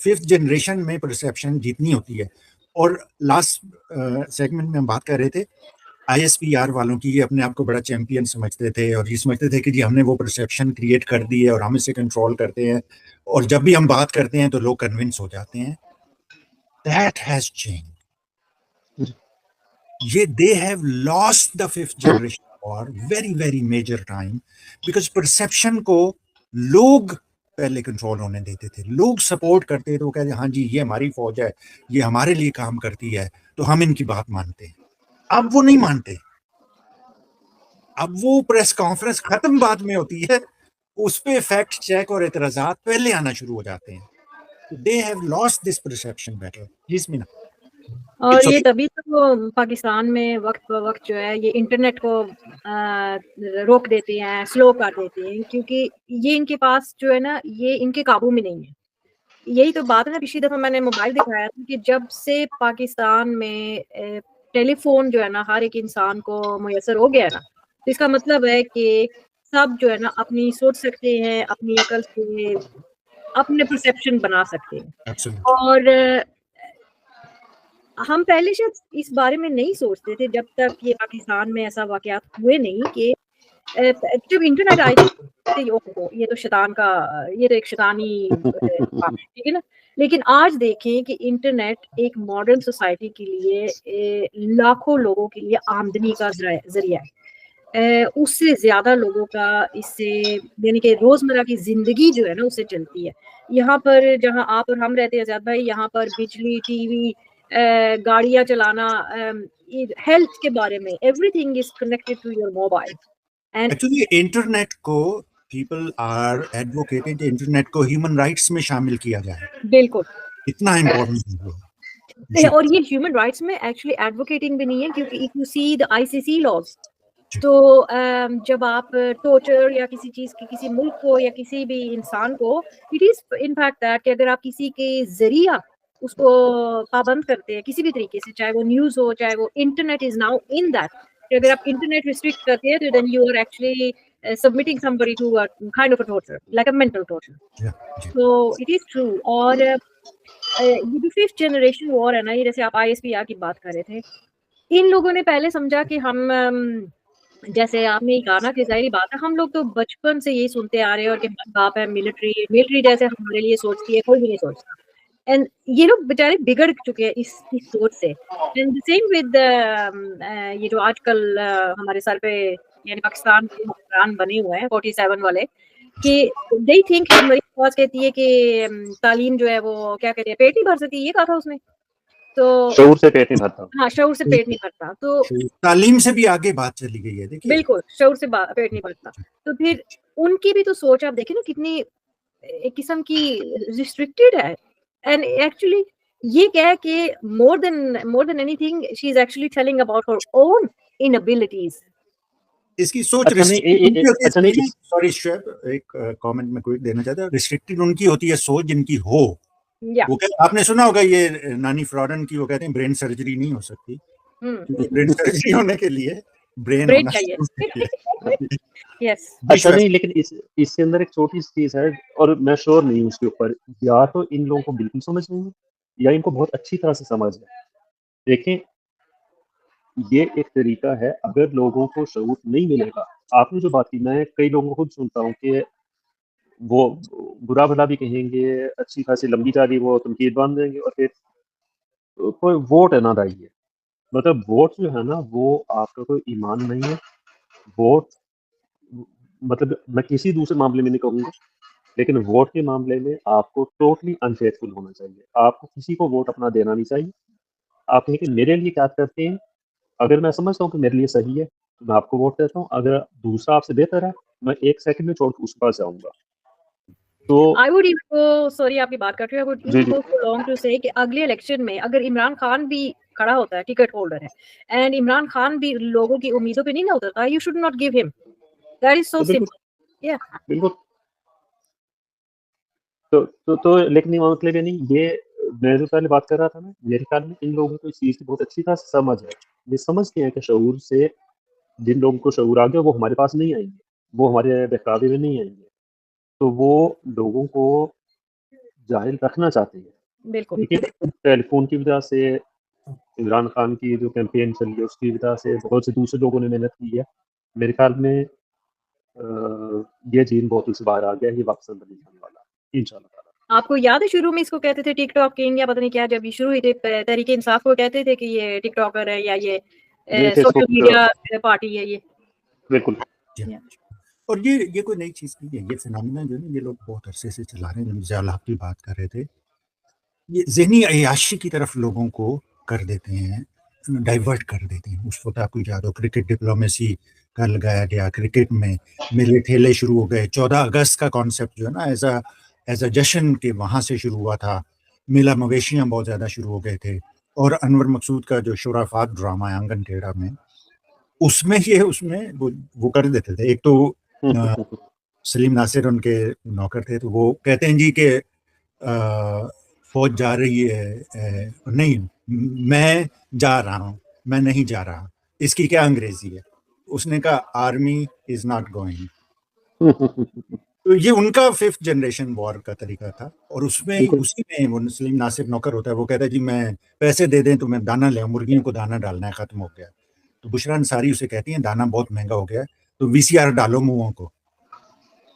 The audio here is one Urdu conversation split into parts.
5th جنریشن میں پرسیپشن جتنی ہوتی ہے. اور لاسٹ سیگمنٹ میں ہم بات کر رہے تھے ISPR والوں کی، یہ اپنے آپ کو بڑا چیمپئن سمجھتے تھے اور یہ سمجھتے تھے کہ جی ہم نے وہ پرسیپشن کریٹ کر دی ہے اور ہم اسے کنٹرول کرتے ہیں، اور جب بھی ہم بات کرتے ہیں تو لوگ کنونس ہو جاتے ہیں. That has changed. یہ they have lost the 5th generation war very very major time because perception کو لوگ پہلے کنٹرول ہونے دیتے تھے، لوگ سپورٹ کرتے تھے، وہ کہتے ہاں جی یہ ہماری فوج ہے، یہ ہمارے لیے کام کرتی ہے تو ہم ان کی بات مانتے ہیں. اب وہ نہیں مانتے، اب وہ پریس کانفرنس ختم بعد میں ہوتی ہے، اس پہ فیکٹ چیک اور اعتراضات پہلے آنا شروع ہو جاتے ہیں. they have lost this perception battle. جس میں اور یہ تبھی تو پاکستان میں وقت بہ وقت جو ہے یہ انٹرنیٹ کو روک دیتے ہیں، سلو کر دیتے ہیں، کیونکہ یہ ان کے پاس جو ہے نا یہ ان کے قابو میں نہیں ہے. یہی تو بات ہے نا، پچھلی دفعہ میں نے موبائل دکھایا تھا کہ جب سے پاکستان میں ٹیلی فون جو ہے نا ہر ایک انسان کو میسر ہو گیا ہے نا، تو اس کا مطلب ہے کہ سب جو ہے نا اپنی سوچ سکتے ہیں، اپنی عقل سے اپنے پرسیپشن بنا سکتے ہیں. اور ہم پہلے شاید اس بارے میں نہیں سوچتے تھے جب تک یہ پاکستان میں ایسا واقعات ہوئے نہیں کہ جب انٹرنیٹ آئی تھی یہ تو شیطان کا، یہ تو ایک شیطانی کام ہے، ٹھیک ہے نا. لیکن آج دیکھیں کہ انٹرنیٹ ایک ماڈرن سوسائٹی کے لیے لاکھوں لوگوں کے لیے آمدنی کا ذریعہ ہے. اس سے زیادہ لوگوں کا اس سے یعنی کہ روزمرہ کی زندگی جو ہے نا اس سے چلتی ہے. یہاں پر جہاں آپ اور ہم رہتے ہیں آزاد بھائی، یہاں پر بجلی، ٹی وی، گاڑیاں چلانا، ہیلتھ کے بارے میں everything is connected to your mobile. Actually internet کو پیپل آر ایڈوکیٹنگ انٹرنیٹ کو ہیومن رائٹس میں شامل کیا جائے. بالکل اتنا امپورٹنٹ ہے. اور یہ ہیومن رائٹس میں ایکچولی ایڈوکیٹنگ بھی نہیں ہے، کیونکہ if you see the ICC laws, تو جب آپ ٹورچر یا کسی چیز کی کسی ملک کو یا کسی بھی انسان کو، it is in fact that کہ اگر آپ کسی کے ذریعہ اس کو پابند کرتے ہیں کسی بھی طریقے سے، چاہے وہ نیوز ہو، چاہے وہ internet is now in that, کہ اگر آپ انٹرنیٹ ریسٹرکٹ کرتے ہیں تو then you are actually submitting somebody to a kind of a torture, like a mental torture. So it is true. اور یہ جو 5th جنریشن وار ہے نا، یہ جیسے آپ ISPR کی بات کر رہے تھے، ان لوگوں نے پہلے سمجھا کہ ہم جیسے آپ نے کہا نا کہ ظاہری بات ہے ہم لوگ تو بچپن سے یہی سنتے آ رہے ہیں، اور کہ باپ ہے ملٹری جیسے ہمارے لیے سوچتی ہے، کوئی بھی نہیں سوچتا. اینڈ یہ لوگ بیچارے بگڑ چکے ہیں اس سوچ سے. اینڈ سیم ود یہ جو آج کل ہمارے سر پہ یعنی پاکستان کے حکمران بنے ہوئے ہیں 47 والے، کہ they think کہ میری آواز کہتی ہے کہ تعلیم جو ہے وہ کیا کہتے ہیں پیٹ نہیں بھر سکتی، یہ کہا تھا اس نے. تو شعور سے پیٹ نہیں بھرتا. ہاں، شعور سے پیٹ نہیں بھرتا. تو تعلیم سے بھی آگے بات چلی گئی ہے، دیکھیے بالکل شعور سے پیٹ نہیں بھرتا. تو پھر ان کی بھی تو سوچ آپ دیکھیں نا کتنی ایک قسم کی ریسٹرکٹیڈ ہے. اینڈ ایکچولی یہ کیا ہے کہ more than anything she is actually telling about her own inabilities. اس کی سوچ اچھا نہیں، سوری شعیب ایک کامنٹ میں کوئی دینا چاہتا ہے. ریسٹرکٹیڈ ان کی ہوتی ہے سوچ جن کی ہو. وہ آپ نے سنا ہوگا یہ نانی فراڈن کی، وہ کہتے ہیں برین سرجری نہیں ہو سکتی، برین سرجری ہونے کے لیے برین ہونا چاہیے. اچھا نہیں، لیکن اس کے اندر ایک چھوٹی سی چیز ہے اور میں شور نہیں ہوں اس کے اوپر، یا تو ان لوگوں کو بالکل سمجھ نہیں ہے یا ان کو بہت اچھی طرح سے سمجھ ہے. دیکھیں یہ ایک طریقہ ہے، اگر لوگوں کو شعور نہیں ملے گا. آپ نے جو بات کی، میں کئی لوگوں کو خود سنتا ہوں کہ وہ برا بھلا بھی کہیں گے، اچھی خاصی لمبی چاری وہ تنقید باندھ دیں گے، اور پھر کوئی ووٹ نہ دائیے. مطلب ووٹ جو ہے نا وہ آپ کا کوئی ایمان نہیں ہے. ووٹ مطلب میں کسی دوسرے معاملے میں نہیں کہوں گا، لیکن ووٹ کے معاملے میں آپ کو ٹوٹلی انفیتھفل ہونا چاہیے. آپ کو کسی کو ووٹ اپنا دینا نہیں چاہیے. آپ کہیں کہ میرے لیے کیا کرتے ہیں، اگر میں سمجھتا ہوں کہ میرے لیے صحیح ہے تو میں آپ کو ووٹ دیتا ہوں. اگر دوسرا آپ سے بہتر ہے میں 1 سیکنڈ میں چھوڑ کے اس کے پاس جاؤں گا. تو I would even go, sorry آپ کی بات کر رہی ہوں, I would even go so long to say کہ اگلے الیکشن میں اگر عمران خان بھی کھڑا ہوتا ہے، ٹکٹ ہولڈر ہے، اینڈ عمران خان بھی لوگوں کی امیدوں پہ نہیں نہ اترتا، you should not give him. That is so simple. Yeah. بالکل. تو لیکن یہ مطلب یہ نہیں، یہ میں جو پہلے بات کر رہا تھا نا، میرے خیال میں ان لوگوں کو اس چیز کی بہت اچھی طرح سمجھ ہے. یہ سمجھتے ہیں کہ شعور سے جن لوگوں کو شعور آ گیا وہ ہمارے پاس نہیں آئیں گے، وہ ہمارے بہکاوے میں نہیں آئیں گے. تو وہ لوگوں کو جاہل رکھنا چاہتے ہیں. بالکل لیکن ٹیلی فون کی وجہ سے، عمران خان کی جو کیمپین چل رہی ہے اس کی وجہ سے، بہت سے دوسرے لوگوں نے محنت کی ہے. میرے خیال میں یہ جین بوتل سے باہر آ گیا، یہ واپس اندر نہیں جانے والا انشاءاللہ تعالیٰ. آپ کو یاد ہے شروع میں اس کو کہتے تھے ٹک ٹاک کنگ یا پتہ نہیں کیا، جب یہ شروع ہوئی تھی تحریک انصاف کو کہتے تھے کہ یہ ٹک ٹاکر ہے یا یہ فیس سوشل بک میڈیا پارٹی ہے یہ. بالکل. اور یہ کوئی نئی چیز نہیں ہے. یہ فینومینا جو ہے نا، یہ لوگ بہت عرصے سے چلا رہے ہیں. مرزا الحق کی بات کر رہے تھے، یہ ذہنی عیاشی کی طرف لوگوں کو کر دیتے ہیں، ڈائیورٹ کر دیتے ہیں. اس وقت آپ کو یاد ہو کرکٹ ڈپلومیسی کا لگایا گیا، کرکٹ میں میلے ٹھیلے شروع ہو گئے. 14 اگست کا کانسیپٹ جو ہے نا ایز اے جشن کے وہاں سے شروع ہوا تھا. میلہ مویشیاں بہت زیادہ شروع ہو گئے تھے. اور انور مقصود کا جو شرافات ڈرامہ ہے آنگن ٹیڑھا میں، اس میں وہ کر دیتے تھے. ایک تو سلیم ناصر ان کے نوکر تھے، تو وہ کہتے ہیں جی کہ فوج جا رہی ہے، نہیں میں جا رہا ہوں، میں نہیں جا رہا. اس کی کیا انگریزی ہے؟ اس نے کہا آرمی از ناٹ گوئنگ. تو یہ ان کا 5th جنریشن وار کا طریقہ تھا. اور اسی میں وہ سلیم ناصر نوکر ہوتا ہے، وہ کہتا ہے جی میں پیسے دے دیں تو میں دانہ لے آؤں، مرغیوں کو دانہ ڈالنا ہے، ختم ہو گیا. تو بشرا انصاری اسے کہتی ہیں دانہ بہت مہنگا ہو گیا تو VCR ڈالو منہوں کو.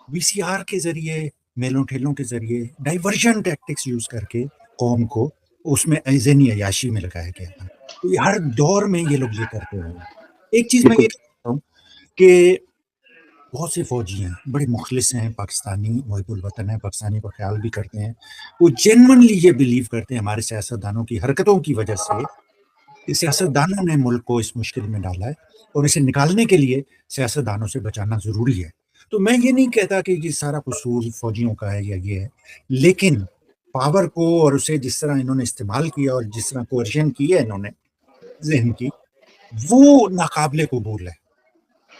VCR کے ذریعے، میلوں ٹھیلوں کے ذریعے ڈائیورژن ٹیکٹکس یوز کر کے قوم کو اس میں ذہنی عیاشی میں لگایا گیا تھا. تو ہر دور میں یہ لوگ یہ کرتے ہیں. ایک چیز میں یہ کہتا ہوں کہ بہت سے فوجی ہیں بڑے مخلص ہیں، پاکستانی محب الوطن ہیں، پاکستانی کا خیال بھی کرتے ہیں. وہ جینونلی یہ بلیو کرتے ہیں ہمارے سیاستدانوں کی حرکتوں کی وجہ سے کہ سیاستدانوں نے ملک کو اس مشکل میں ڈالا ہے، اور اسے نکالنے کے لیے سیاستدانوں سے بچانا ضروری ہے. تو میں یہ نہیں کہتا کہ یہ سارا قصور فوجیوں کا ہے یا یہ ہے، لیکن پاور کو اور اسے جس طرح انہوں نے استعمال کیا اور جس طرح کوئرشن کی ہے انہوں نے ذہن کی، وہ ناقابل قبول ہے.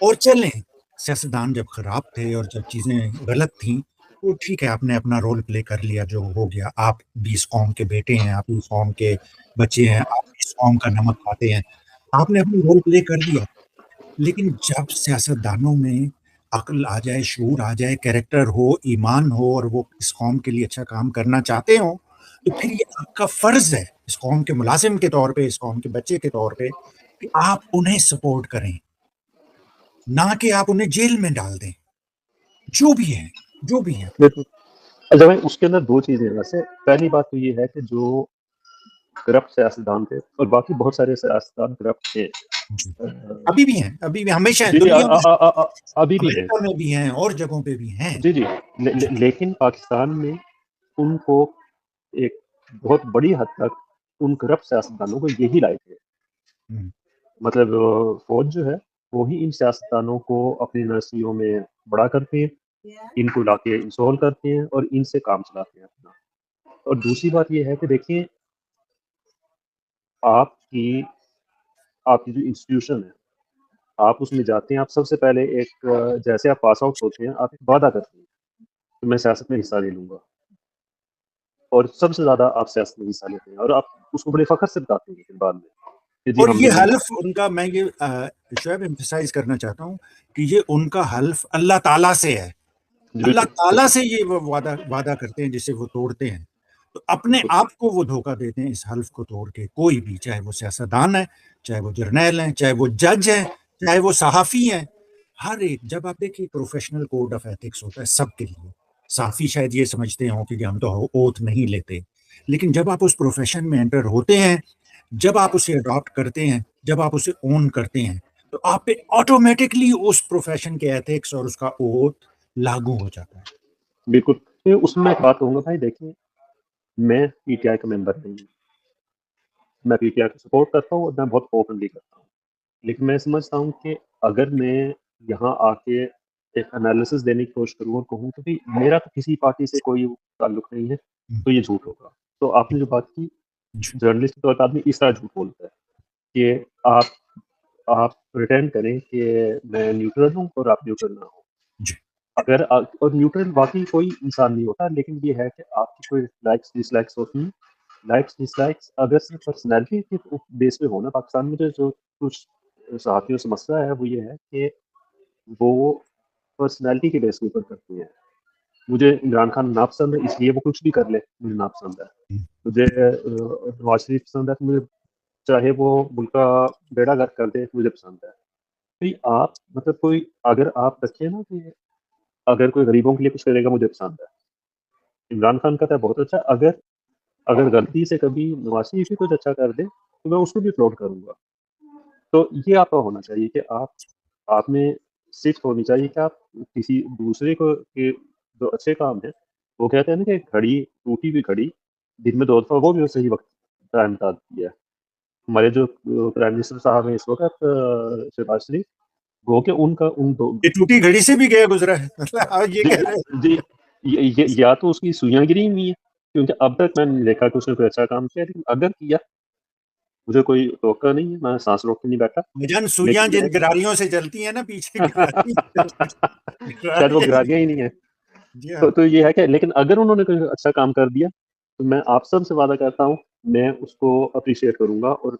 اور چلیں سیاستدان جب خراب تھے اور جب چیزیں غلط تھیں تو ٹھیک ہے، آپ نے اپنا رول پلے کر لیا، جو ہو گیا. آپ بھی اس قوم کے بیٹے ہیں، آپ اس قوم کے بچے ہیں، آپ اس قوم کا نمک کھاتے ہیں، آپ نے اپنا رول پلے کر دیا. لیکن جب سیاستدانوں میں عقل آ جائے، شعور آ جائے، کیریکٹر ہو، ایمان ہو، اور وہ اس قوم کے لیے اچھا کام کرنا چاہتے ہوں، تو پھر یہ آپ کا فرض ہے اس قوم کے ملازم کے طور پہ، اس قوم کے بچے کے طور پہ، کہ آپ انہیں سپورٹ کریں، نہ کہ آپ انہیں جیل میں ڈال دیں. جو بھی ہیں. اچھا بھائی، اس کے اندر 2 چیزیں ہیں. ویسے پہلی بات تو یہ ہے کہ جو کرپٹ سیاستدان تھے، اور باقی بہت سارے سیاستدان کرپٹ تھے، ابھی بھی ہیں ہمیشہ جی دنیا میں، ابھی بھی ہیں، امریکہ میں بھی ہیں اور جگہوں پہ بھی ہیں. جی لیکن پاکستان میں ان کو ایک بہت بڑی حد تک ان کرپٹ سیاستدانوں کو یہی لائق ہے. مطلب فوج جو ہے وہی ان سیاستدانوں کو اپنی یونیورسٹیوں میں بڑا کرتے ہیں، ان کو لا کے انسٹال کرتے ہیں اور ان سے کام چلاتے ہیں اپنا. اور دوسری بات یہ ہے کہ دیکھیں، آپ کی جو انسٹیٹیوشن ہے، آپ اس میں جاتے ہیں، آپ سب سے پہلے ایک جیسے آپ پاس آؤٹ ہوتے ہیں، آپ ایک وعدہ کرتے ہیں کہ میں سیاست میں حصہ لے لوں گا، اور سب سے زیادہ آپ سیاست میں حصہ لیتے ہیں، اور آپ اس کو بڑے فخر سے بتاتے ہیں پھر بعد میں. اور یہ حلف ان کا، میں یہ شعیب ایمفسائز کرنا چاہتا ہوں کہ یہ ان کا حلف اللہ تعالیٰ سے ہے. اللہ تعالیٰ سے یہ وعدہ کرتے ہیں جسے وہ توڑتے ہیں. تو اپنے آپ کو وہ دھوکہ دیتے ہیں اس حلف کو توڑ کے. کوئی بھی، چاہے وہ سیاستدان ہے، چاہے وہ جرنیل ہیں، چاہے وہ جج ہیں، چاہے وہ صحافی ہیں، ہر ایک. جب آپ دیکھیں پروفیشنل کوڈ آف ایتھکس ہوتا ہے سب کے لیے. صحافی شاید یہ سمجھتے ہوں کہ ہم تو اوتھ نہیں لیتے، لیکن جب آپ اس پروفیشن میں انٹر ہوتے ہیں، جب آپ اسے اڈاپٹ کرتے ہیں، جب آپ اسے اون کرتے ہیں، تو آپ پہ آٹومیٹکلی اس پروفیشن کے ایتھکس اور اس کا اوتھ لاگو ہو جاتا ہے. بالکل. اس میں ایک بات کہوں گا بھائی، دیکھیں میں PTI کا ممبر نہیں ہوں، میں PTI کو سپورٹ کرتا ہوں اور میں بہت اوپنلی کرتا ہوں، لیکن میں سمجھتا ہوں کہ اگر میں یہاں آ کے ایک انالیسس دینے کی کوشش کروں اور کہوں کہ بھائی میرا تو کسی پارٹی سے کوئی تعلق نہیں ہے، تو یہ جھوٹ ہوگا. تو آپ نے جو بات کی، جرنلسٹ کے طور پر آدمی اس طرح جھوٹ بولتا ہے کہ آپ پریٹینڈ کریں کہ میں نیوٹرل ہوں اور آپ نیوٹرل نہ ہوں. اگر اور نیوٹرل واقعی کوئی انسان نہیں ہوتا، لیکن یہ ہے کہ آپ کی کوئی لائکس ڈس لائکس ہوتی ہیں. لائکس ڈس لائکس اگر صرف پرسنالٹی کے بیس پہ ہونا، پاکستان میں جو کچھ صحافیوں سے مسئلہ ہے وہ یہ ہے کہ وہ پرسنالٹی کے بیس کے اوپر کرتی ہیں. مجھے عمران خان ناپسند ہے اس لیے وہ کچھ بھی کر لے مجھے ناپسند ہے. مجھے نواز شریف پسند ہے تو مجھے چاہے وہ ملک کا بیڑا گرک کر دے مجھے پسند ہے. تو آپ مطلب کوئی اگر آپ رکھیں نا کہ اگر کوئی غریبوں کے لیے کچھ کرے گا مجھے پسند ہے. عمران خان کا تو بہت اچھا. اگر غلطی سے کبھی نواز شریف بھی کچھ اچھا کر دے تو میں اس کو بھی فلوٹ کروں گا. تو یہ آپ کا ہونا چاہیے کہ آپ میں صرف ہونی چاہیے کہ آپ کسی دوسرے کو کے جو اچھے کام ہیں وہ کہتے ہیں نا کہ گھڑی ٹوٹی ہوئی گھڑی دن میں 2 دفعہ وہ بھی صحیح وقت ٹائم بتا دیتی ہے. ہمارے جو پرائم منسٹر صاحب ہیں اس وقت شہباز شریف وہ کہ ان کا ان دو یہ ٹوٹی گھڑی سے بھی گیا گزرا ہے مطلب یہ کہہ رہے جی یا تو اس کی سوئیاں گری ہوئی ہیں کیونکہ اب تک میں نے دیکھا کہ اس نے کوئی اچھا کام کیا, لیکن اگر کیا مجھے کوئی توقع نہیں ہے, میں سانس روک کے نہیں بیٹھا. جان سوئیاں جن گراریوں سے چلتی ہیں نا پیچھے شاید وہ گراریاں ہی نہیں ہیں. تو یہ ہے کہ لیکن اگر انہوں نے کوئی اچھا کام کر دیا تو میں آپ سب سے وعدہ کرتا ہوں میں اس کو اپریشیٹ کروں گا اور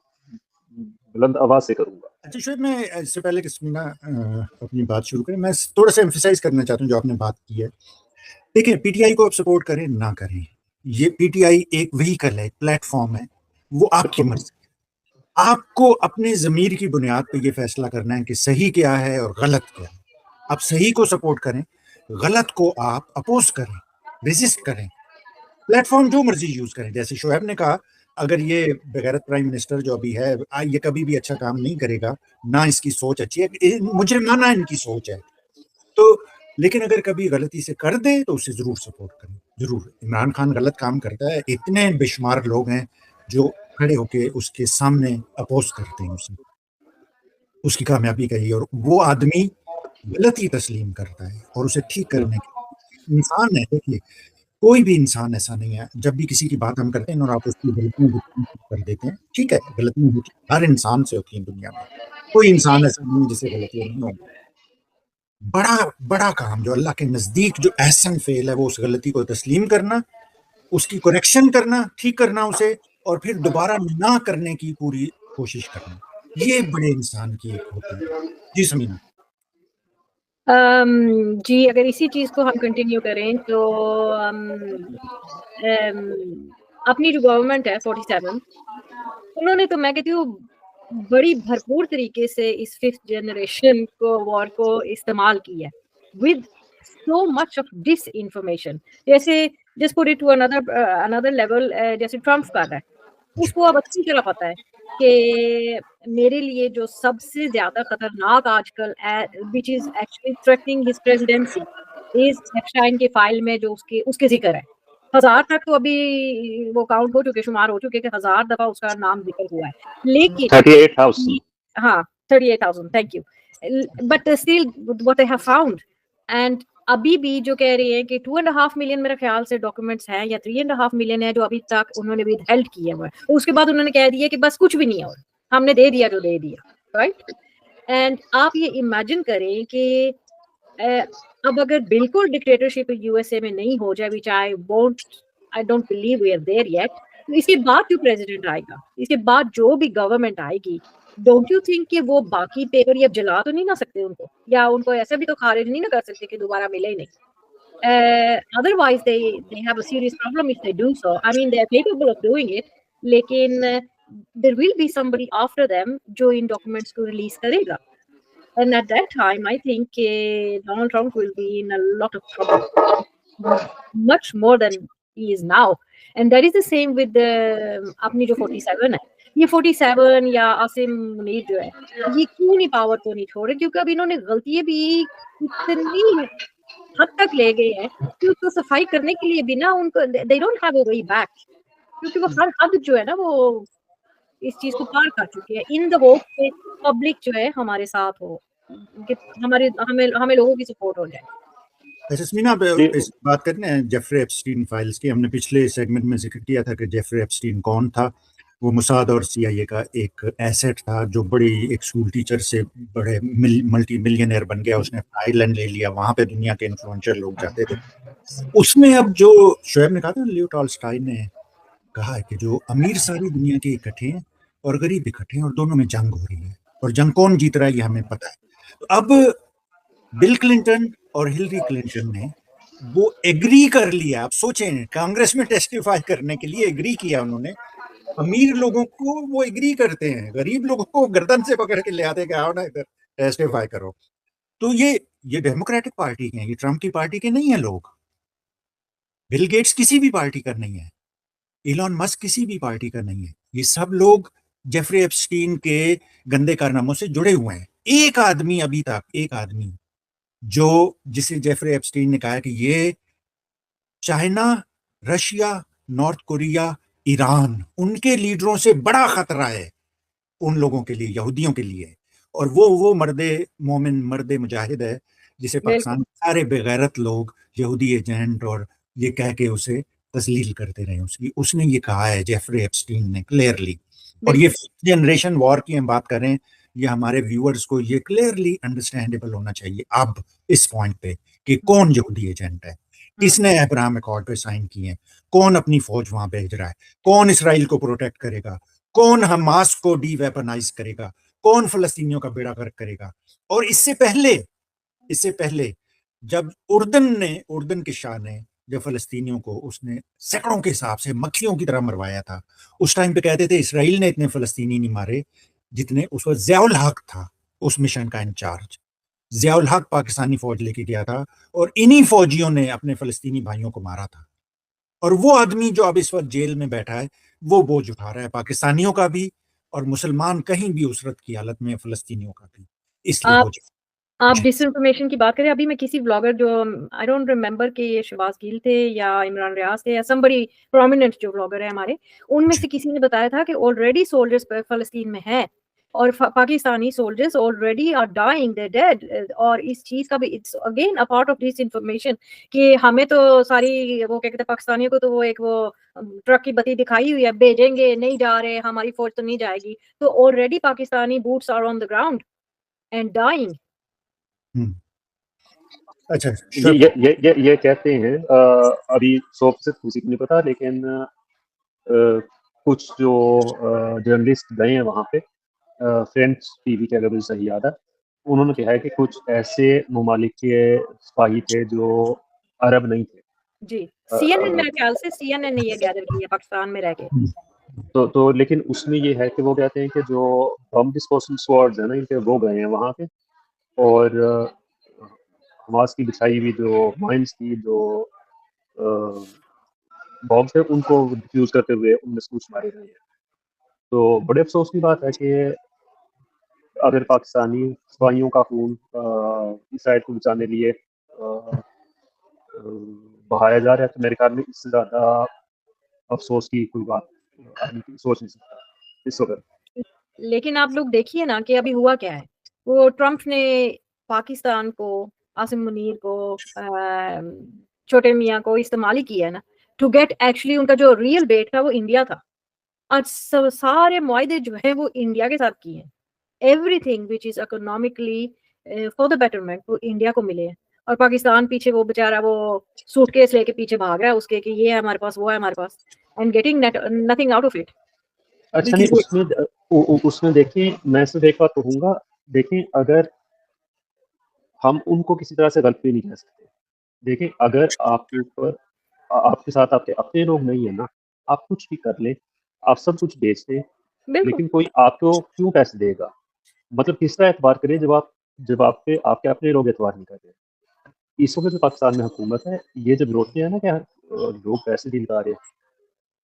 بلند آواز سے کروں گا. اچھا شاید میں اس سے پہلے کہ سمینا اپنی بات شروع کریں میں تھوڑا سا ایمفیسائز کرنا چاہتا ہوں جو آپ نے بات کی ہے. دیکھیں پی ٹی آئی کو آپ سپورٹ کریں نہ کریں, یہ پی ٹی آئی ایک وہیکل ہے, پلیٹ فارم ہے, وہ آپ کی مرضی ہے. آپ کو اپنے ضمیر کی بنیاد پہ یہ فیصلہ کرنا ہے کہ صحیح کیا ہے اور غلط کیا ہے. آپ صحیح کو سپورٹ کریں, غلط کو آپ اپوز کریں, ریزسٹ کریں. پلیٹ فارم جو مرضی یوز کریں. جیسے شعیب نے کہا اگر یہ بغیرت پرائم منسٹر جو ابھی ہے یہ کبھی بھی اچھا کام نہیں کرے گا, نہ اس کی سوچ اچھی ہے, مجرمانہ ان کی سوچ ہے, تو لیکن اگر کبھی غلطی سے کر دیں تو اسے ضرور سپورٹ کریں. ضرور عمران خان غلط کام کرتا ہے, اتنے بے شمار لوگ ہیں جو کھڑے ہو کے اس کے سامنے اپوز کرتے ہیں اسے, اس کی کامیابی کا اور وہ آدمی غلطی تسلیم کرتا ہے اور اسے ٹھیک کرنے کے انسان ہے. دیکھیے کوئی بھی انسان ایسا نہیں ہے, جب بھی کسی کی بات ہم کرتے ہیں اور آپ اس کی غلطیاں کر دیتے ہیں, ٹھیک ہے غلطیاں ہوتی ہیں, ہر انسان سے ہوتی ہیں دنیا میں, کوئی انسان ایسا نہیں جسے غلطیاں نہیں ہوتی. بڑا کام جو اللہ کے نزدیک جو احسن فعل ہے وہ اس غلطی کو تسلیم کرنا, اس کی کریکشن کرنا, ٹھیک کرنا اسے, اور پھر دوبارہ نہ کرنے کی پوری کوشش کرنا. یہ بڑے انسان کی ایک ہوتی ہے. جی سمینا. جی اگر اسی چیز کو ہم کنٹینیو کریں تو اپنی جو گورنمنٹ ہے 47 انہوں نے تو میں کہتی ہوں بڑی بھرپور طریقے سے اس 5th جنریشن کو وار کو استعمال کی ہے with so much of disinformation. جیسے just put it to another level, جیسے ٹرمپ کا ہے, اس کو اب اچھی طرح پتا ہے کہ میرے لیے جو سب سے زیادہ خطرناک آج کل which is actually threatening his presidency is ایپشٹائن کے فائل میں جو اس کے ذکر ہے 1000 تک تو ابھی وہ کاؤنٹ ہو چکے, شمار ہو چکے کہ 1000 دفعہ اس کا نام ذکر ہوا ہے, لیکن 38,000 ہاں 38,000 thank you, but still what they have found and ابھی بھی جو کہہ رہی ہیں کہ 2.5 ملین میرے خیال سے ڈاکومنٹس ہیں یا 3.5 ملین ہے جو ابھی تک انہوں نے withheld کیا ہوا ہے. اس کے بعد انہوں نے کہہ دیا کہ بس کچھ بھی نہیں ہے اور ہم نے دے دیا جو دے دیا, رائٹ. اینڈ آپ یہ امیجن کریں کہ اب اگر بالکل ڈکٹیٹرشپ یو ایس اے میں نہیں ہو جائے, which I don't believe we are there yet, تو اس کے بعد جو پریزیڈنٹ آئے گا, اس کے بعد جو بھی گورنمنٹ آئے گی, ڈونٹ یو تھنک کہ وہ باقی پیپر یا جلا تو نہیں نہ سکتے ان کو, یا ان کو ایسے بھی تو خارج نہیں نہ کر سکتے کہ دوبارہ ملے ہی نہیں. Otherwise they have a serious problem if they do so. I mean they are capable of doing it, لیکن there will be somebody after them جو ان ڈاکومنٹس کو ریلیز کرے گا. And at that time, I think Donald Trump will be in a lot of trouble, much more than he is now. And that is the same with اپنی جو 47 ہے, یہ 47 یا عاصم منیر جو ہے, یہ کیوں نہیں پاور کو نہیں چھوڑ رہے, کیونکہ اب انہوں نے غلطیاں بھی اتنی حد تک لے گئے ہیں کہ اس کو صفائی کرنے کے لیے بھی نا ان کو they don't have a way back, کیونکہ وہ ہر حد جو ہے نا وہ اس چیز کو پار کر چکے ہیں ان دا ہوپ کہ پبلک جو ہے ہمارے ساتھ ہو, کہ ہمیں لوگوں کی سپورٹ ہو جائے. اچھا سمینا آپ اس بات کرتے ہیں جیفری ایپسٹین فائلز کی. ہم نے پچھلے سیگمنٹ میں ذکر کیا تھا کہ جیفری ایپسٹین کون تھا. وہ موساد اور سی آئی اے کا ایک ایسٹ تھا جو بڑی ایک اسکول ٹیچر سے بڑے ملٹی ملینئر بن گیا. اس نے آئی لینڈ لے لیا, وہاں پہ دنیا کے انفلوئنشر لوگ جاتے تھے. اس میں اب جو شعیب نے کہا تھا, لیو ٹالسٹائی نے کہا ہے کہ جو امیر ساری دنیا کے اکٹھے ہیں اور غریب اکٹھے ہیں اور دونوں میں جنگ ہو رہی ہے, اور جنگ کون جیت رہا ہے یہ ہمیں پتہ ہے. تو اب بل کلنٹن اور ہلری کلنٹن نے وہ ایگری کر لیا. آپ سوچیں کانگریس میں ٹیسٹیفائی کرنے کے لیے ایگری کیا انہوں نے. امیر لوگوں کو وہ ایگری کرتے ہیں, غریب لوگوں کو گردن سے پکڑ کے لے آتے کہ آؤ نا ادھر ٹیسٹیفائی کرو. تو یہ ڈیموکریٹک پارٹی کے ہیں, یہ ٹرمپ کی پارٹی کے نہیں ہیں لوگ. بل گیٹس کسی بھی پارٹی کا نہیں ہے, ایلون مسک کسی بھی پارٹی کا نہیں ہے. یہ سب لوگ جیفری ایپسٹین کے گندے کارناموں سے جڑے ہوئے ہیں. ایک آدمی ابھی تک, ایک آدمی جو جسے جیفری ایپسٹین نے کہا کہ یہ China, Russia, North Korea, Iran, ان کے لیڈروں سے بڑا خطرہ ہے ان لوگوں کے لیے, یہودیوں کے لیے. اور وہ مرد مومن, مرد مجاہد ہے جسے پاکستان کے سارے بغیرت لوگ یہودی ایجنٹ اور یہ کہہ کے اسے تذلیل کرتے رہے. اس نے یہ کہا ہے جیفری ایپسٹین نے کلیئرلی. اور یہ جنریشن وار کی ہم بات کریں, یہ ہمارے ویورز کو یہ کلیئرلی انڈرسٹینڈیبل ہونا چاہیے اب اس پوائنٹ پہ کہ کون یہودی ایجنٹ ہے, کس نے ابراہم ایکارڈ پہ سائن کیے ہیں, کون اپنی فوج وہاں بھیج رہا ہے, کون اسرائیل کو پروٹیکٹ کرے گا, کون حماس کو ڈی ویپنائز کرے گا, کون فلسطینیوں کا بیڑا غرق کرے گا. اور اس سے پہلے جب اردن کے شاہ نے جب فلسطینیوں کو اس نے سینکڑوں کے حساب سے مکھیوں کی طرح مروایا تھا, اس ٹائم پہ کہتے تھے اسرائیل نے اتنے فلسطینی نہیں مارے جتنے اس وقت ضیاء الحق تھا اس مشن کا انچارج. ضیاء الحق پاکستانی فوج لے کے گیا تھا اور انہی فوجیوں نے اپنے فلسطینی بھائیوں کو مارا تھا. اور وہ آدمی جو اب اس وقت جیل میں بیٹھا ہے وہ بوجھ اٹھا رہا ہے پاکستانیوں کا بھی اور مسلمان کہیں بھی اسرت کی حالت میں فلسطینیوں کا بھی. اس لیے آپ ڈس انفارمیشن کی بات کریں, ابھی میں کسی بلاگر جو آئی ڈونٹ ریمبر کہ یہ شہباز گیل تھے یا عمران ریاض تھے یا سم بڑی پرومیننٹ جو بلاگر ہے ہمارے, ان میں سے کسی نے بتایا تھا کہ آلریڈی سولجرز فلسطین میں ہیں اور Pakistani soldiers already are dying, they dead. اور اس چیز کا بھی it's again a part of this information کہ ہمیں تو ساری وہ کیا کہتے ہیں پاکستانیوں کو تو وہ ایک وہ ٹرک کی بتی دکھائی ہوئی ہے, بھیجیں گے, نہیں جا رہے, ہماری فوج تو نہیں جائے گی. تو already Pakistani boots are on the ground and dying. اچھا یہ کہتے ہیں ابھی 100% کسی کو نہیں پتا, لیکن کچھ جو جرنلسٹ گئے ہیں وہاں پہ, فرینچ ٹی وی کے اگر مجھے صحیح یاد ہے, انہوں نے کہا ہے کہ کچھ ایسے ممالک کے سپاہی تھے جو عرب نہیں تھے. جی, سی این این میرے خیال سے سی این این نے یہ گیدر کیا پاکستان میں رہ کے. تو لیکن اس میں یہ ہے کہ وہ کہتے ہیں کہ جو بم ڈسپوزل سواڈز ہیں نا, ان کے وہ گئے ہیں وہاں پہ, اور حماس کی بچھائی ہوئی جو مائنس کی جو بامب تھے ان کو ڈیفیوز کرتے ہوئے ان میں سے کچھ مارے گئے ہیں. تو بڑے افسوس کی بات ہے کہ اگر پاکستانی سپاہیوں کا خون اسرائیل کو بچانے لیے بہایا جا رہا ہے, تو میرے خیال میں اس سے زیادہ افسوس کی کوئی بات سوچ نہیں سکتا اس وقت. لیکن آپ لوگ دیکھیے نا کہ ابھی ہوا کیا ہے. وہ ٹرمپ نے پاکستان کو, عاصم منیر کو, چھوٹے میاں کو استعمال ہی کیا ہے نا ٹو گیٹ ایکچولی ان کا جو ریئل بیٹ تھا وہ انڈیا تھا. آج سارے معاہدے جو ہیں وہ انڈیا کے ساتھ کیے ہیں. Every thing which is economically for the betterment وہ انڈیا کو ملے ہیں, اور پاکستان پیچھے وہ بیچارہ وہ سوٹ کیس لے کے پیچھے بھاگ رہا ہے اس کے کہ یہ ہے ہمارے پاس, وہ ہے ہمارے پاس, and getting nothing out of it. اچھا نہیں, اس میں دیکھیں, میں صرف ایک بات کہوں گا, دیکھیں اگر ہم ان کو کسی طرح سے غلط بھی نہیں کہہ سکتے. دیکھیں اگر آپ کے اوپر آپ کے ساتھ آپ کے اپنے لوگ نہیں ہیں نا, آپ کچھ بھی کر لیں, آپ سب کچھ بیچ دیں, لیکن کوئی آپ کو کیوں پیسے دے گا؟ مطلب کس طرح اعتبار کرے جب آپ پہ آپ کے اپنے لوگ اعتبار نہیں کر رہے. اس وقت جو پاکستان میں حکومت ہے, یہ جب روکتے ہیں نا کہ لوگ پیسے نہیں نکال رہے,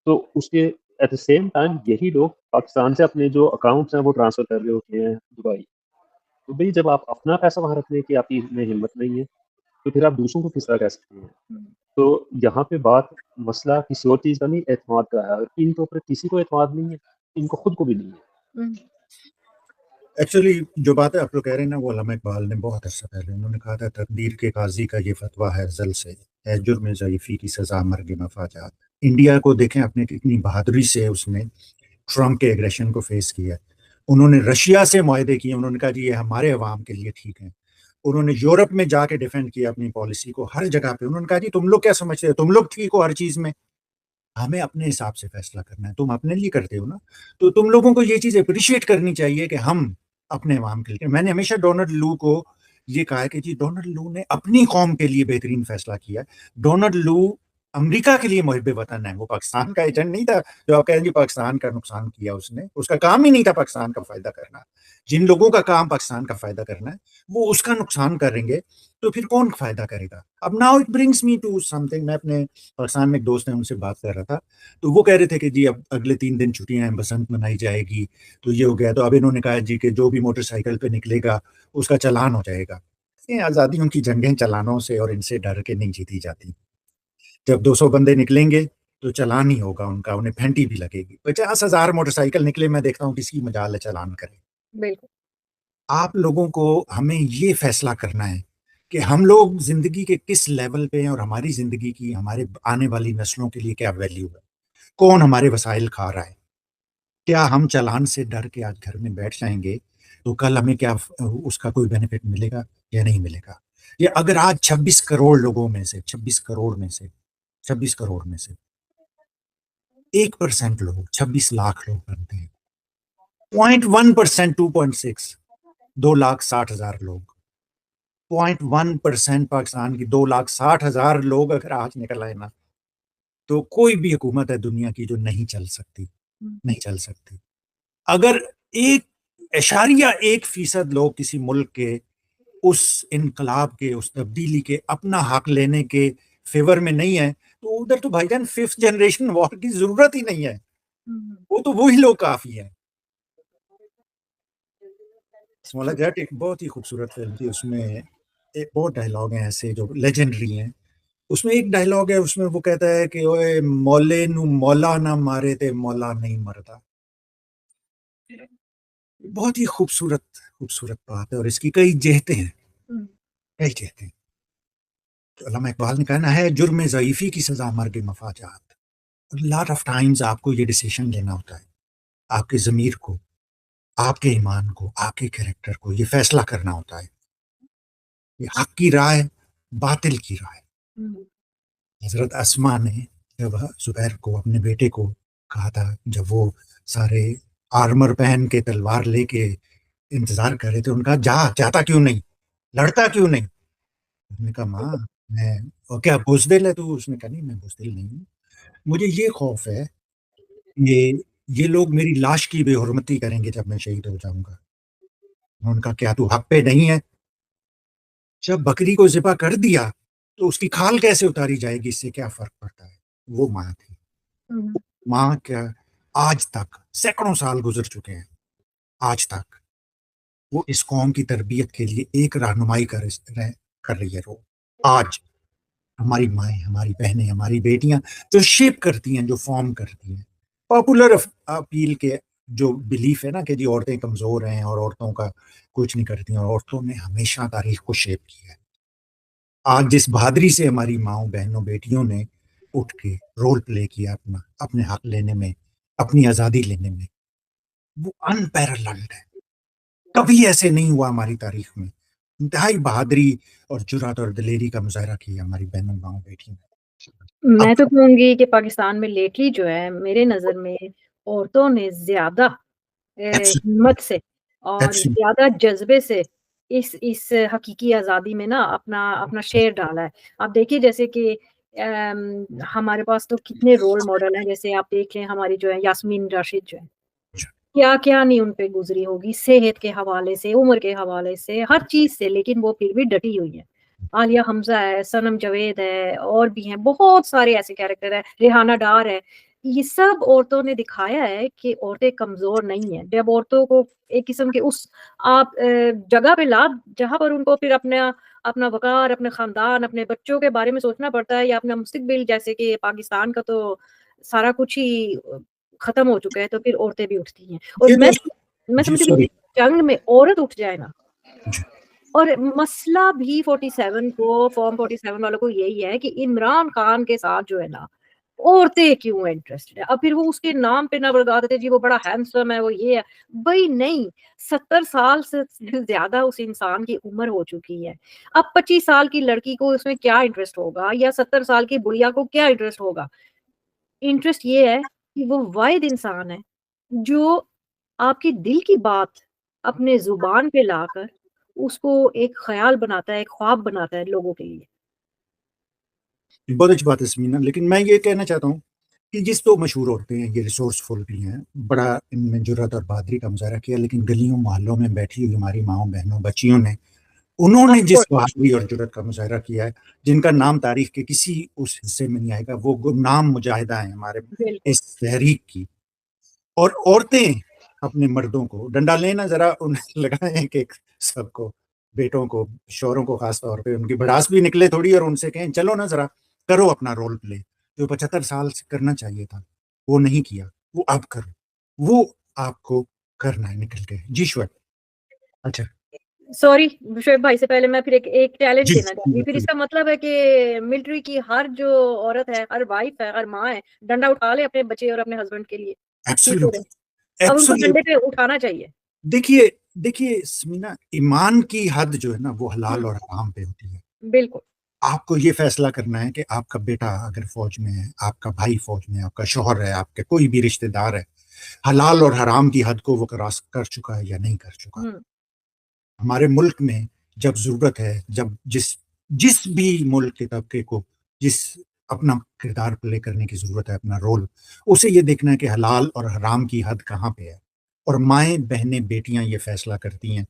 تو اس کے ایٹ دا سیم ٹائم یہی لوگ پاکستان سے اپنے جو اکاؤنٹس ہیں وہ ٹرانسفر کر رہے ہوتے ہیں دبئی. تو بھائی جب آپ اپنا پیسہ وہاں رکھنے کی آپ کی میں ہمت نہیں ہے, تو پھر آپ دوسروں کو کس طرح کہہ سکتے ہیں؟ تو یہاں پہ بات مسئلہ کسی اور چیز کا نہیں, اعتماد کا ہے. ان کے اوپر کسی کو اعتماد نہیں ہے, ان کو خود کو بھی نہیں ہے. ایکچولی جو بات ہے آپ لوگ کہہ رہے ہیں نا, وہ علامہ اقبال نے بہت عرصہ پہلے انہوں نے کہا تھا تقدیر کے قاضی کا یہ فتویٰ ہے ازل سے, ہے جرم ضعیفی کی سزا مرگ مفاجات. انڈیا کو دیکھیں اپنے کتنی بہادری سے اس نے ٹرمپ کے ایگریشن کو فیس کیا. انہوں نے رشیا سے معاہدے کیے, انہوں نے کہا جی یہ ہمارے عوام کے لیے ٹھیک ہے. انہوں نے یورپ میں جا کے ڈیفینڈ کیا اپنی پالیسی کو ہر جگہ پہ. انہوں نے کہا جی تم لوگ کیا سمجھتے ہو, تم لوگ ٹھیک ہو ہر چیز میں, ہمیں اپنے حساب سے فیصلہ کرنا ہے, تم اپنے لیے کرتے ہو نا. تو تم لوگوں کو یہ چیز اپریشیٹ کرنی چاہیے کہ ہم اپنے عوام کے لیے. میں نے ہمیشہ ڈونلڈ لو کو یہ کہا ہے کہ جی ڈونلڈ لو نے اپنی قوم کے لیے بہترین فیصلہ کیا ہے. ڈونلڈ لو امریکہ کے لیے محب وطن ہے, وہ پاکستان کا ایجنٹ نہیں تھا جو آپ کہیں جی پاکستان کا نقصان کیا اس کا کام ہی نہیں تھا پاکستان کا فائدہ کرنا. جن لوگوں کا کام پاکستان کا فائدہ کرنا ہے وہ اس کا نقصان کریں گے تو پھر کون فائدہ کرے گا. اب now it brings me to something. میں اپنے پاکستان میں ایک دوست ہیں ان سے بات کر رہا تھا, تو وہ کہہ رہے تھے کہ جی اب اگلے 3 دن چھٹیاں ہیں, بسنت منائی جائے گی, تو یہ ہو گیا. تو اب انہوں نے کہا جی کہ جو بھی موٹر سائیکل پہ نکلے گا اس کا چلان ہو جائے گا. یہ آزادیوں کی جنگیں چلانوں سے اور ان سے ڈر کے نہیں جیتی جاتی. جب 200 بندے نکلیں گے تو چلان ہی ہوگا ان کا, انہیں پھینٹی بھی لگے گی. 50,000 موٹر سائیکل نکلے, میں دیکھتا ہوں کس کی مجال ہے چلان کرے. بالکل. آپ لوگوں کو ہمیں یہ فیصلہ کرنا ہے کہ ہم لوگ زندگی کے کس لیول پہ ہیں اور ہماری زندگی کی ہمارے آنے والی نسلوں کے لیے کیا ویلیو ہے. کون ہمارے وسائل کھا رہا ہے. کیا ہم چلان سے ڈر کے آج گھر میں بیٹھ جائیں گے تو کل ہمیں کیا اس کا کوئی بینیفٹ ملے گا یا نہیں ملے گا. یہ اگر آج 26 کروڑ لوگوں میں سے 26 کروڑ میں سے 1% لوگ 26 لاکھ لوگ بنتے ہیں. 0.1% 2.6 2,60,000 لوگ. 0.1% پاکستان کی 2,60,000 لوگ اگر آج نکل آئے نا تو کوئی بھی حکومت ہے دنیا کی جو نہیں چل سکتی. اگر 1.1% لوگ کسی ملک کے اس انقلاب کے, اس تبدیلی کے, اپنا حق لینے کے فیور میں نہیں ہے تو ادھر تو بھائی جان 5th جنریشن وار کی ضرورت ہی نہیں ہے. وہ تو وہی لوگ کافی ہیں. مولا جٹ ایک بہت ہی خوبصورت فلم تھی, اس میں ایک بہت ڈائلاگ ہیں ایسے جو لیجنڈری ہیں. اس میں ایک ڈائلاگ ہے, اس میں وہ کہتا ہے کہ اوے مولے نو مولا نہ مارے تے مولا نہیں مرتا. بہت ہی خوبصورت بات ہے اور اس کی کئی جہتیں ہیں. تو علامہ اقبال نے کہا نا ہے جرم ضعیفی کی سزا مرگ مفاجات. لاٹ آف ٹائمز آپ کو یہ ڈیسیشن لینا ہوتا ہے, آپ کے ضمیر کو, آپ کے ایمان کو, آپ کے کریکٹر کو یہ فیصلہ کرنا ہوتا ہے یہ حق کی رائے باطل کی رائے. حضرت اسما نے جب زبیر کو اپنے بیٹے کو کہا تھا, جب وہ سارے آرمر پہن کے تلوار لے کے انتظار کر رہے تھے, ان کا جاتا کیوں نہیں, لڑتا کیوں نہیں. اس نے کہا ماں میں کیا بزدل ہے تو. اس نے کہا نہیں میں بزدل نہیں ہوں, مجھے یہ خوف ہے یہ لوگ میری لاش کی بے حرمتی کریں گے جب میں شہید ہو جاؤں گا. ان کا کیا تو حق پہ نہیں ہے. جب بکری کو ذبح کر دیا تو اس کی کھال کیسے اتاری جائے گی, اس سے کیا فرق پڑتا ہے. وہ ماں تھی. ماں کیا آج تک سینکڑوں سال گزر چکے ہیں, آج تک وہ اس قوم کی تربیت کے لیے ایک رہنمائی کر رہی ہے. آج ہماری مائیں, ہماری بہنیں, ہماری بیٹیاں جو شیپ کرتی ہیں, جو فارم کرتی ہیں. پاپولر اپیل کے جو بلیف ہے نا کہ جی عورتیں کمزور ہیں اور عورتوں کا کچھ نہیں کرتی ہیں, اور عورتوں نے ہمیشہ تاریخ کو شیپ کیا ہے. آج جس بہادری سے ہماری ماؤں بہنوں بیٹیوں نے اٹھ کے رول پلے کیا اپنے حق لینے میں, اپنی آزادی لینے میں, وہ انپیرللڈ ہے. کبھی ایسے نہیں ہوا ہماری تاریخ میں. انتہائی بہادری اور جرات اور دلیری کا مظاہرہ کیا ہماری بہنوں ماؤں بیٹیوں نے. میں تو کہوں گی کہ پاکستان میں لیٹلی جو ہے میرے نظر میں عورتوں نے زیادہ ہمت سے اور زیادہ جذبے سے اس حقیقی آزادی میں نا اپنا شیر ڈالا ہے. آپ دیکھیے جیسے کہ ہمارے پاس تو کتنے رول ماڈل ہیں. جیسے آپ دیکھ لیں ہماری جو ہے یاسمین راشد جو ہے, کیا نہیں ان پہ گزری ہوگی, صحت کے حوالے سے, عمر کے حوالے سے, ہر چیز سے, لیکن وہ پھر بھی ڈٹی ہوئی ہے. عالیہ حمزہ ہے, صنم جاوید ہے, اور بھی ہیں بہت سارے ایسے کیریکٹر ہیں, ریحانہ ڈار ہے. یہ سب عورتوں نے دکھایا ہے کہ عورتیں کمزور نہیں ہیں. جب عورتوں کو ایک قسم کے اس آپ جگہ پہ لا جہاں پر ان کو پھر اپنا وقار, اپنے خاندان, اپنے بچوں کے بارے میں سوچنا پڑتا ہے, یا اپنا مستقبل, جیسے کہ پاکستان کا تو سارا کچھ ہی ختم ہو چکا ہے, تو پھر عورتیں بھی اٹھتی ہیں. اور میں سمجھتی ہوں جنگ میں عورت اٹھ جائے نا, اور مسئلہ بھی 47 کو فارم 47 والوں کو یہی ہے کہ عمران خان کے ساتھ جو ہے نا عورتیں کیوں انٹرسٹڈ ہے. اب پھر وہ اس کے نام پہ نہ بتا دیتے جی وہ بڑا ہینڈسم ہے, وہ یہ ہے. بھائی نہیں, 70 سال سے زیادہ اس انسان کی عمر ہو چکی ہے. اب 25 سال کی لڑکی کو اس میں کیا انٹرسٹ ہوگا, یا 70 سال کی بڑھیا کو کیا انٹرسٹ ہوگا. انٹرسٹ یہ ہے کہ وہ واحد انسان ہے جو آپ کی دل کی بات اپنے زبان پہ لا کر اس کو ایک خیال بناتا ہے, ایک خواب بناتا ہے لوگوں کے لیے. بہت اچھی بات ہے سمینا, لیکن میں یہ کہنا چاہتا ہوں کہ جس تو مشہور عورتیں ہیں, یہ ریسورسفل بھی ہیں, بڑا ان میں جرات اور بہادری کا مظاہرہ کیا, لیکن گلیوں محلوں میں بیٹھی ہوئی ہماری ماؤں بہنوں بچیوں نے, انہوں نے جس بہادری اور جرات کا مظاہرہ کیا ہے, جن کا نام تاریخ کے کسی اس حصے میں نہیں آئے گا, وہ گمنام مجاہدہ ہیں ہمارے اس تحریک کی. اور عورتیں اپنے مردوں کو ڈنڈا لینا ذرا انہیں لگائیں کہ سب کو, بیٹوں کو, شوہروں کو خاص طور پہ ان کی بڑاس بھی نکلے تھوڑی, اور ان سے کہیں چلو نا ذرا کرو اپنا رول پلے, جو 75 سال سے کرنا چاہیے تھا وہ نہیں کیا, وہ اب کرو, وہ آپ کو کرنا ہے نکل کے. جی شعیب. اچھا سوری شعیب بھائی سے پہلے میں پھر ایک چیلنج جی دینا چاہوں گی. پھر اس کا مطلب ہے کہ ملٹری کی ہر جو عورت ہے, ہر وائف ہے, ہر ماں ہے, ڈنڈا اٹھا لے اپنے بچے اور اپنے ہسبینڈ کے لیے. اب ان کو ڈنڈے پہ اٹھانا چاہیے. دیکھیے سمینا, ایمان کی حد جو ہے نا وہ حلال اور حرام پہ ہوتی ہے. بالکل. آپ کو یہ فیصلہ کرنا ہے کہ آپ کا بیٹا اگر فوج میں ہے, آپ کا بھائی فوج میں ہے, آپ کا شوہر ہے, آپ کے کوئی بھی رشتہ دار ہے, حلال اور حرام کی حد کو وہ کراس کر چکا ہے یا نہیں کر چکا. ہمارے ملک میں جب ضرورت ہے, جب جس بھی ملک کے طبقے کو جس اپنا کردار پلے کرنے کی ضرورت ہے, اپنا رول, اسے یہ دیکھنا ہے کہ حلال اور حرام کی حد کہاں پہ ہے. اور مائیں بہنیں بیٹیاں یہ فیصلہ کرتی ہیں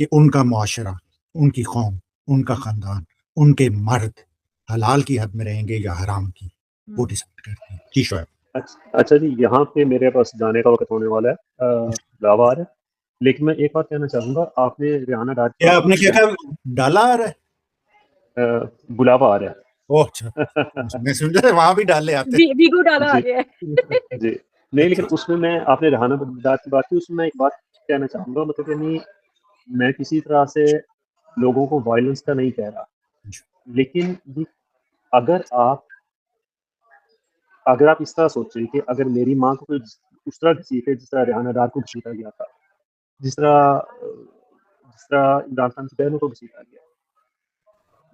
کہ ان کا معاشرہ, ان کی قوم, ان کا خاندان, ان کے مرد حلال کی حد میں رہیں گے یا حرام کی, وہ ڈیسائیڈ کرتے ہیں. جی شعیب. اچھا جی, یہاں پہ میرے پاس جانے کا وقت ہونے والا ہے, بلاوا آ رہا ہے, لیکن میں ایک بات کہنا چاہوں گا. آپ نے ریحانہ ڈار کیا آپ نے کیا کہا, ڈالا آ رہا ہے, بلاوا آ رہا ہے. اچھا میں سمجھا وہاں بھی ڈالے آتے بیگو ڈالا آ گیا ہے. جی نہیں, لیکن اس میں آپ نے ریحانہ ڈار کی بات کی, اس میں میں ایک بات کہنا چاہوں گا, مطلب کہ میں کسی طرح سے لوگوں کو وائلنس کا نہیں کہہ رہا, لیکن اگر آپ اس طرح سوچیں کہ اگر میری ماں کو کوئی اس طرح گھسیٹے جس طرح ریحانہ ڈار کو گھسیٹا گیا تھا, جس طرح عمران خان کی بہنوں کو گھسیٹا گیا,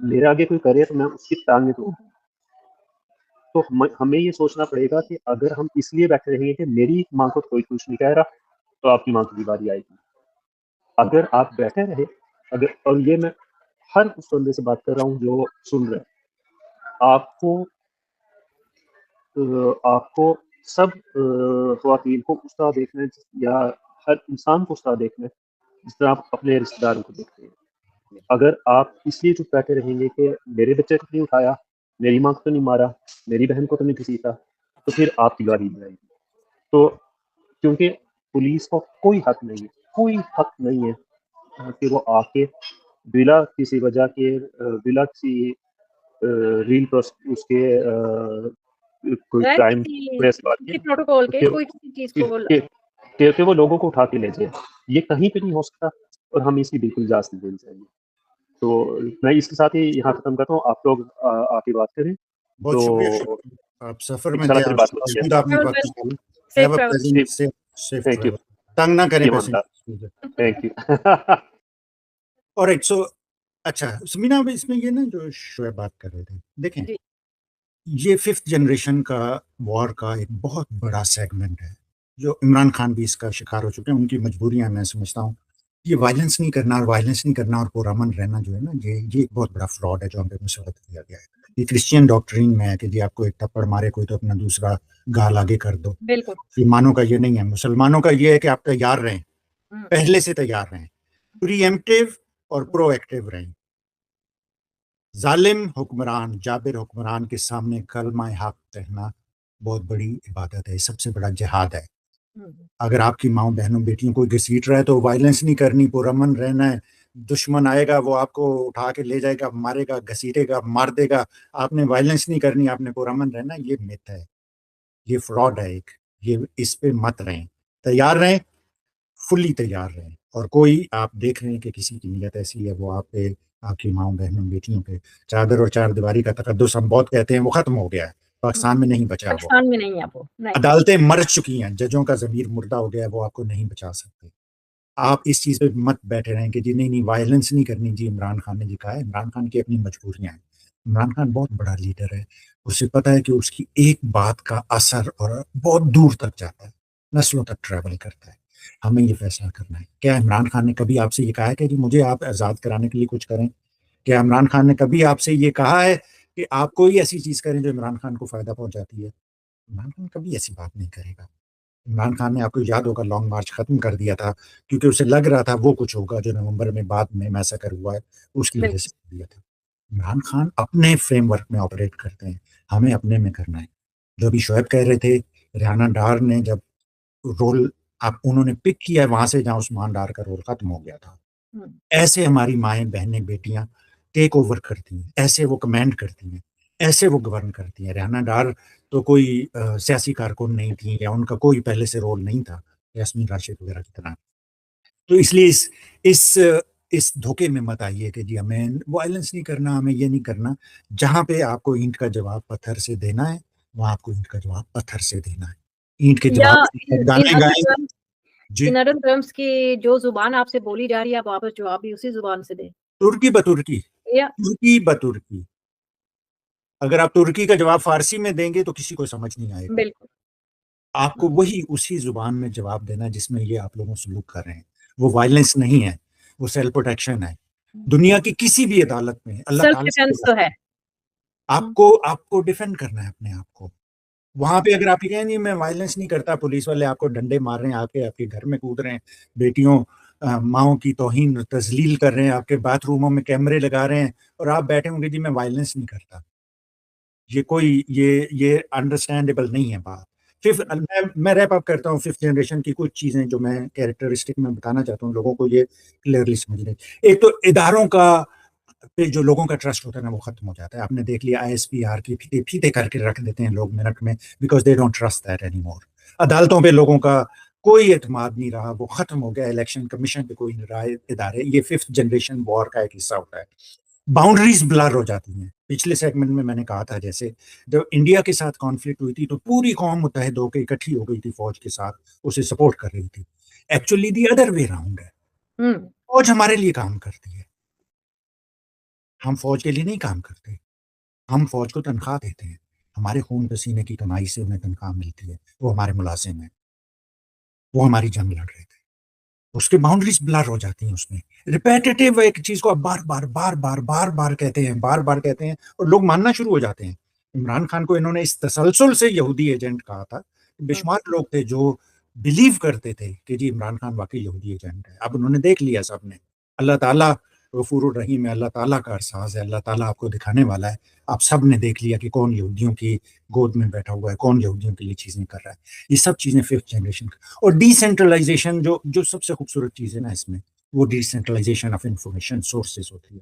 میرے آگے کوئی کرے تو میں اس کی ٹانگیں توڑ دوں. تو ہمیں یہ سوچنا پڑے گا کہ اگر ہم اس لیے بیٹھے رہیں گے کہ میری ماں کو کوئی کچھ نہیں کہہ رہا, تو آپ کی ماں کی باری آئے گی. اگر آپ بیٹھے رہے, اور یہ میں ہر اس بندے سے بات کر رہا ہوں جو سن رہے ہیں, آپ کو سب خواتین کو اس طرح دیکھنا ہے, یا ہر انسان کو اس طرح دیکھنا ہے جس طرح آپ اپنے رشتے داروں کو دیکھتے ہیں. اگر آپ اس لیے چپ بیٹھے رہیں گے کہ میرے بچے کو نہیں اٹھایا, میری ماں کو تو نہیں مارا, میری بہن کو تو نہیں گھسیٹا, تو پھر آپ کی باری آئے گی. تو کیونکہ پولیس کو کوئی حق نہیں ہے کہ وہ آ کے بلا کسی وجہ کے, بلا کسی ریل اس کے کوئی کرائم پروٹوکول کے کوئی کسی چیز کو کہ وہ لوگوں کو اٹھا کے لے جائے. یہ کہیں پہ نہیں ہو سکتا, اور ہم اس کی بالکل اجازت نہیں دینی چاہیے. تو میں اس کے ساتھ ہی یہاں ختم کرتا ہوں, آپ لوگ آ کے بات کریں. بہت شکریہ, آپ سفر میں تھے, تھینک یو, تنگ نہ کریں پیسنجر. Thank you. اور اچھا سمینا, اس میں یہ نا جو شعیب بات کر رہے تھے, دیکھیں یہ 5th جنریشن کا وار کا ایک بہت بڑا سیگمنٹ ہے, جو عمران خان بھی اس کا شکار ہو چکے ہیں. ان کی مجبوریاں میں سمجھتا ہوں. یہ وائلنس نہیں کرنا اور پرامن رہنا جو ہے نا, یہ ایک بہت بڑا فراڈ ہے جو ہم پہ مسلط کیا گیا ہے. یہ کرسچین ڈاکٹرین میں ہے کہ جی آپ کو ایک تھپڑ مارے کوئی تو اپنا دوسرا گال آگے کر دو. ایمانوں کا یہ نہیں ہے. مسلمانوں کا یہ ہے کہ آپ تیار رہیں, پہلے سے تیار رہیں, پری ایمپٹیو اور پرو ایکٹیو رہیں. ظالم حکمران, جابر حکمران کے سامنے کلمہ حق کہنا بہت بڑی عبادت ہے, سب سے بڑا جہاد ہے. اگر آپ کی ماؤں بہنوں بیٹیوں کو گھسیٹ رہا ہے تو وائلنس نہیں کرنی, پرامن رہنا ہے. دشمن آئے گا وہ آپ کو اٹھا کے لے جائے گا, مارے گا, گھسیٹے گا, مار دے گا. آپ نے وائلنس نہیں کرنی, آپ نے پرامن رہنا. یہ مت ہے, یہ فراڈ ہے ایک. یہ اس پہ مت رہیں, تیار رہیں, فلی تیار رہیں. اور کوئی آپ دیکھ رہے ہیں کہ کسی کی نیت ایسی ہے, وہ آپ پہ, آپ کی ماؤں بہنوں بیٹیوں پہ چادر اور چار دیواری کا تقدس ہم بہت کہتے ہیں, وہ ختم ہو گیا ہے. پاکستان میں نہیں بچا. پاکستان میں نہیں ہے وہ. عدالتیں مر چکی ہیں, ججوں کا ضمیر مردہ ہو گیا ہے, وہ آپ کو نہیں بچا سکتے. آپ اس چیز پہ مت بیٹھے رہیں کہ جی نہیں وائلنس نہیں کرنی. جی عمران خان نے جی کہا ہے, عمران خان کی اپنی مجبوریاں ہیں. عمران خان بہت بڑا لیڈر ہے, اسے پتہ ہے کہ اس کی ایک بات کا اثر اور بہت دور تک جاتا ہے, نسلوں تک ٹریول کرتا ہے. ہمیں یہ فیصلہ کرنا ہے. کیا عمران خان نے کبھی آپ سے یہ کہا ہے کہ جی مجھے آپ آزاد کرانے کے لیے کچھ کریں؟ کیا عمران خان نے کبھی آپ سے یہ کہا ہے کہ آپ کوئی ایسی چیز کریں جو عمران خان کو فائدہ پہنچاتی ہے؟ عمران خان کبھی ایسی بات نہیں کرے گا. عمران خان نے آپ کو یاد ہوگا لانگ مارچ ختم کر دیا تھا کیونکہ اسے لگ رہا تھا وہ کچھ ہوگا جو نومبر میں بعد میں میساکر ہوا ہے اس کی وجہ سے کر دیا تھا. عمران خان اپنے فریم ورک میں آپریٹ کرتے ہیں, ہمیں اپنے میں کرنا ہے. جو ابھی شعیب کہہ رہے تھے, ریحانہ ڈار نے جب رول انہوں نے پک کیا وہاں سے جہاں عثمان ڈار کا رول ختم ہو گیا تھا, ایسے ہماری مائیں بہنیں بیٹیاں ٹیک اوور کرتی ہیں, ایسے وہ کمینڈ کرتی ہیں, ایسے وہ گورن کرتی ہیں. ریحانہ ڈار تو کوئی سیاسی کارکن نہیں تھی یا ان کا کوئی پہلے سے رول نہیں تھا یاسمین راشد وغیرہ کی طرح. تو اس لیے اس دھوکے میں مت آئیے کہ جی ہمیں وائلنس نہیں کرنا, ہمیں یہ نہیں کرنا. جہاں پہ آپ کو اینٹ کا جواب پتھر سے دینا ہے وہاں آپ کو اینٹ کا جواب پتھر سے دینا ہے. اینٹ کے جواب گانے گائیں. جی ان ادر ٹرمز کی جو زبان آپ سے بولی جا رہی ہے آپ واپس جواب بھی اسی زبان سے دیں. ترکی بترکی اگر آپ ترکی کا جواب فارسی میں دیں گے تو کسی کو سمجھ نہیں آئے گا. بالکل آپ کو وہی اسی زبان میں جواب دینا جس میں یہ آپ لوگوں سلوک کر رہے ہیں. وہ وائلنس نہیں ہے, وہ سیلف پروٹیکشن ہے. دنیا کی کسی بھی عدالت میں اللہ تعالیٰ آپ کو ڈیفینڈ کرنا ہے اپنے آپ کو. وہاں پہ اگر آپ کہیں نہیں میں وائلنس نہیں کرتا, پولیس والے آپ کو ڈنڈے مار رہے ہیں, آپ کے گھر میں کود رہے ہیں, بیٹیوں ماؤں کی توہین تذلیل کر رہے ہیں, آپ کے باتھ روموں میں کیمرے لگا رہے ہیں اور آپ بیٹھے ہوں گے جی میں وائلنس نہیں کرتا. یہ انڈرسٹینڈیبل نہیں ہے بات. میں ریپ اپ کرتا ہوں 5th جنریشن کی کچھ چیزیں جو میں کیریکٹرسٹک میں بتانا چاہتا ہوں لوگوں کو یہ کلیئرلی سمجھ لیں. ایک تو اداروں کا پہ جو لوگوں کا ٹرسٹ ہوتا ہے نا وہ ختم ہو جاتا ہے. آپ نے دیکھ لیا ISPR کی پھیتے کر کے رکھ دیتے ہیں لوگ منٹ میں because they don't trust that any more. عدالتوں پہ لوگوں کا کوئی اعتماد نہیں رہا, وہ ختم ہو گیا. الیکشن کمیشن پہ کوئی نہیں رہا. ادارے یہ 5th جنریشن وار کا ایک حصہ ہوتا ہے. باؤنڈریز بلر ہو جاتی ہیں. پچھلے سیگمنٹ میں نے کہا تھا جیسے جب انڈیا کے ساتھ کانفلکٹ ہوئی تھی تو پوری قوم متحد ہو کے اکٹھی ہو گئی تھی فوج کے ساتھ, اسے سپورٹ کر رہی تھی. Actually the other way round ہے. فوج ہمارے لیے کام کرتی ہے, ہم فوج کے لیے نہیں کام کرتے. ہم فوج کو تنخواہ دیتے ہیں, ہمارے خون پسینے کی کمائی سے انہیں تنخواہ ملتی ہے. وہ ہمارے ملازم ہیں, وہ ہماری جنگ لڑ رہے تھے. اس کے باؤنڈریز بلر ہو جاتی ہیں. اس میں ریپیٹیٹیو ایک چیز کو اب بار کہتے ہیں اور لوگ ماننا شروع ہو جاتے ہیں. عمران خان کو انہوں نے اس تسلسل سے یہودی ایجنٹ کہا تھا. بے شمار لوگ تھے جو بلیو کرتے تھے کہ جی عمران خان واقعی یہودی ایجنٹ ہے. اب انہوں نے دیکھ لیا سب نے. اللہ تعالیٰ غفور الرحیم ہے, اللہ تعالیٰ کا ارساز ہے, اللہ تعالیٰ آپ کو دکھانے والا ہے. آپ سب نے دیکھ لیا کہ کون یہودیوں کی گود میں بیٹھا ہوا ہے, کون یہودیوں کے لیے چیزیں کر رہا ہے. یہ سب چیزیں 5th جنریشن اور ڈی سینٹرلائزیشن جو سب سے خوبصورت چیز ہے نا اس میں, وہ D centralization of information sources ہوتی ہے.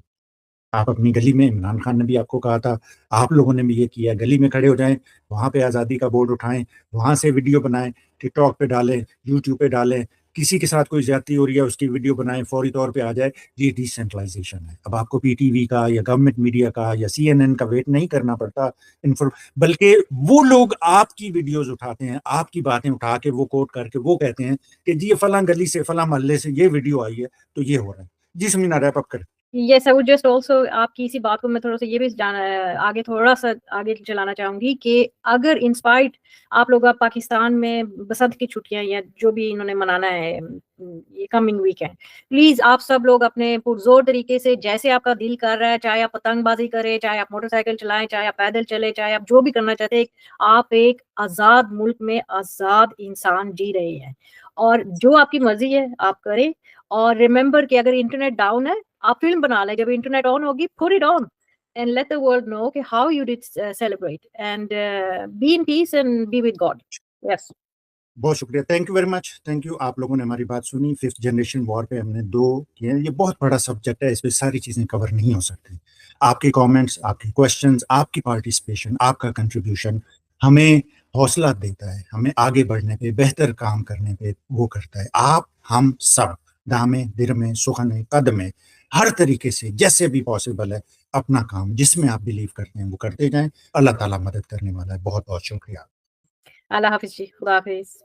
آپ اپنی گلی میں, عمران خان نے بھی آپ کو کہا تھا, آپ لوگوں نے بھی یہ کیا, گلی میں کھڑے ہو جائیں, وہاں پہ آزادی کا بورڈ اٹھائیں, وہاں سے ویڈیو بنائیں, ٹک ٹاک پہ ڈالیں, یوٹیوب پہ ڈالیں. کسی کے ساتھ کوئی زیادتی ہو رہی ہے اس کی ویڈیو بنائیں, فوری طور پہ آ جائے. یہ ڈی سینٹرلائزیشن ہے. اب آپ کو PTV کا یا گورنمنٹ میڈیا کا یا CNN کا ویٹ نہیں کرنا پڑتا, بلکہ وہ لوگ آپ کی ویڈیوز اٹھاتے ہیں, آپ کی باتیں اٹھا کے وہ کوٹ کر کے وہ کہتے ہیں کہ جی یہ فلاں گلی سے فلاں محلے سے یہ ویڈیو آئی ہے تو یہ ہو رہا ہے. جی سمینا ریپ اپ کریں. یس آئی وڈ جسٹ آلسو آپ کی اسی بات کو میں تھوڑا سا یہ بھی آگے تھوڑا سا آگے چلانا چاہوں گی کہ اگر انسپائرڈ آپ لوگ اب پاکستان میں بسنت کی چھٹیاں یا جو بھی انہوں نے منانا ہے یہ کمنگ ویک ہے, پلیز آپ سب لوگ اپنے پرزور طریقے سے جیسے آپ کا دل کر رہا ہے, چاہے آپ پتنگ بازی کریں, چاہے آپ موٹر سائیکل چلائیں, چاہے آپ پیدل چلیں, چاہے آپ جو بھی کرنا چاہتے ہیں, آپ ایک آزاد ملک میں آزاد انسان جی رہے ہیں اور جو آپ کی مرضی ہے آپ کریں. اور ریممبر کہ اگر انٹرنیٹ ڈاؤن ہے آپ فلم بنا لیں, جب انٹرنیٹ آن ہوگی put it on and let the world know کہ how you did celebrate and be in peace and be with God. Yes. بہت شکریہ, thank you very much, thank you. آپ لوگوں نے ہماری بات سنی. 5th جنریشن وار پہ ہم نے 2 کیے ہیں. یہ بہت بڑا سبجیکٹ ہے, اس پہ ساری چیزیں کور نہیں ہو سکتی. آپ کے کامنٹس, آپ کے کوشچنز, آپ کی پارٹیسپیشن, آپ کا کنٹریبیوشن ہمیں حوصلہ دیتا ہے, ہمیں آگے بڑھنے پہ, بہتر کام کرنے پہ وہ کرتا ہے. آپ ہم سب دامے درمے سخنے قدمے ہر طریقے سے جیسے بھی پاسبل ہے اپنا کام جس میں آپ بلیو کرتے ہیں وہ کرتے جائیں. اللہ تعالیٰ مدد کرنے والا ہے. بہت بہت شکریہ. اللہ حافظ جی, خدا حافظ.